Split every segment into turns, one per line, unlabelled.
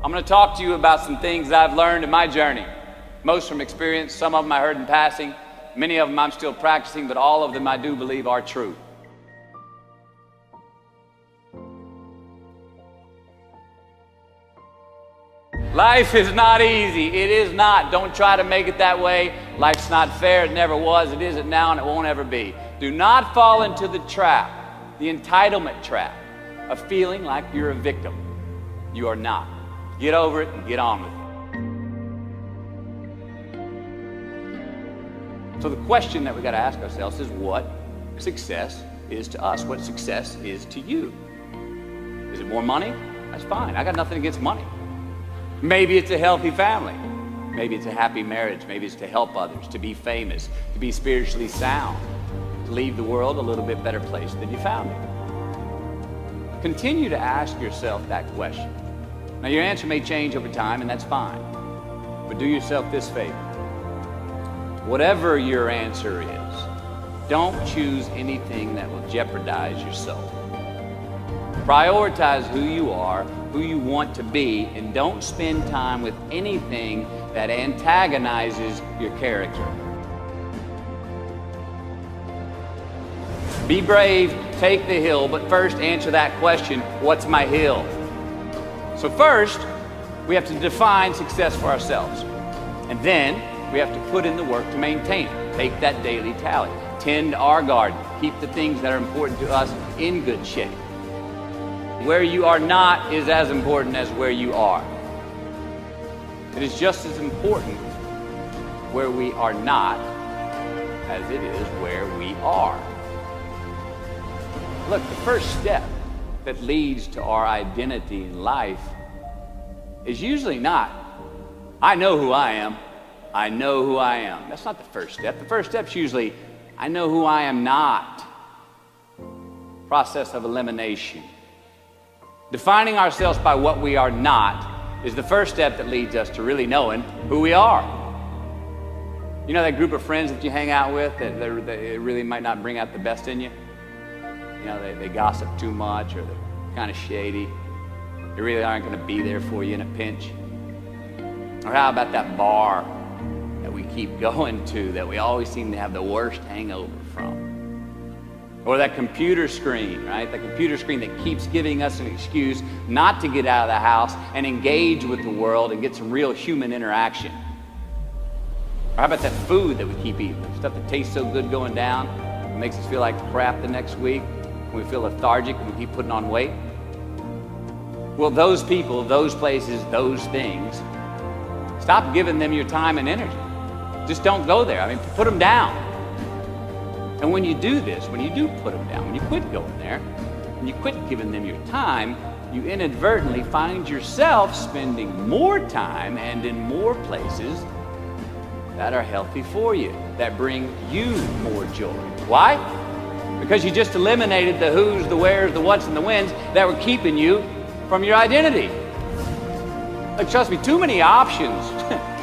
I'm going to talk to you about some things that I've learned in my journey. Most from experience, some of them I heard in passing, many of them I'm still practicing, but all of them I do believe are true. Life is not easy. It is not. Don't try to make it that way. Life's not fair. It never was. It isn't now, and it won't ever be. Do not fall into the trap, the entitlement trap, of feeling like you're a victim. You are not. Get over it and get on with it. So the question that we got to ask ourselves is what success is to us, what success is to you. Is it more money? That's fine. I got nothing against money. Maybe it's a healthy family. Maybe it's a happy marriage. Maybe it's to help others, to be famous, to be spiritually sound, to leave the world a little bit better place than you found it. Continue to ask yourself that question. Now, your answer may change over time, and that's fine. But do yourself this favor. Whatever your answer is, don't choose anything that will jeopardize your soul. Prioritize who you are, who you want to be, and don't spend time with anything that antagonizes your character. Be brave, take the hill, but first answer that question, what's my hill? So first, we have to define success for ourselves. And then we have to put in the work to maintain it. Take that daily tally. Tend our garden. Keep the things that are important to us in good shape. Where you are not is as important as where you are. It is just as important where we are not as it is where we are. Look, the first step that leads to our identity in life is usually not, I know who I am, I know who I am. That's not the first step. The first step's usually, I know who I am not. Process of elimination. Defining ourselves by what we are not is the first step that leads us to really knowing who we are. You know that group of friends that you hang out with that really might not bring out the best in you? You know, they gossip too much, or they're kind of shady. They really aren't going to be there for you in a pinch. Or how about that bar that we keep going to that we always seem to have the worst hangover from? Or that computer screen, right? The computer screen that keeps giving us an excuse not to get out of the house and engage with the world and get some real human interaction. Or how about that food that we keep eating? The stuff that tastes so good going down, it makes us feel like crap the next week. We feel lethargic and we keep putting on weight. Well, those people, those places, those things, stop giving them your time and energy. Just don't go there. I mean, put them down. And when you do this, when you do put them down, when you quit going there, when you quit giving them your time, you inadvertently find yourself spending more time and in more places that are healthy for you, that bring you more joy. Why? Because you just eliminated the who's, the where's, the what's, and the when's that were keeping you from your identity. Like, trust me, too many options,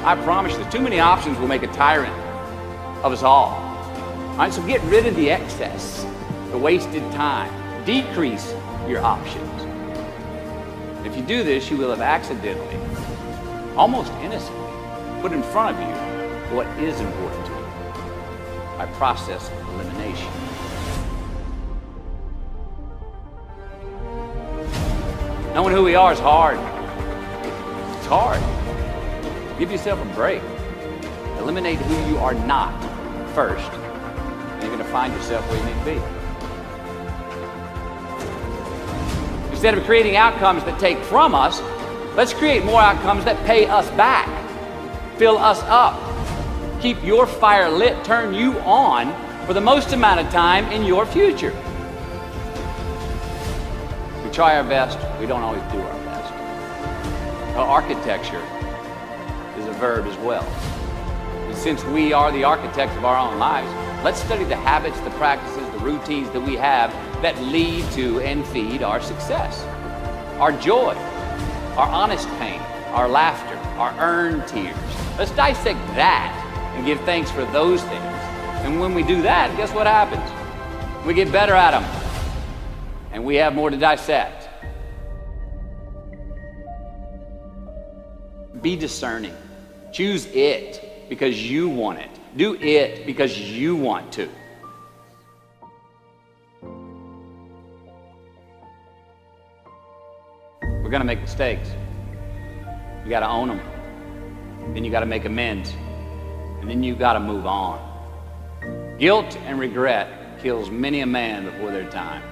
I promise you, too many options will make a tyrant of us all. All right, so get rid of the excess, the wasted time. Decrease your options. If you do this, you will have accidentally, almost innocently, put in front of you what is important to you by process of elimination. Knowing who we are is hard. It's hard. Give yourself a break. Eliminate who you are not first, and you're going to find yourself where you need to be. Instead of creating outcomes that take from us, let's create more outcomes that pay us back, fill us up, keep your fire lit, turn you on for the most amount of time in your future. We try our best, we don't always do our best. Well, architecture is a verb as well. And since we are the architects of our own lives, let's study the habits, the practices, the routines that we have that lead to and feed our success. Our joy, our honest pain, our laughter, our earned tears. Let's dissect that and give thanks for those things. And when we do that, guess what happens? We get better at them. And we have more to dissect. Be discerning. Choose it because you want it. Do it because you want to. We're going to make mistakes. You got to own them. Then you got to make amends. And then you got to move on. Guilt and regret kills many a man before their time.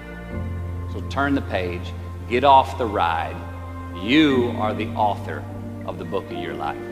So turn the page. Get off the ride. You are the author of the book of your life.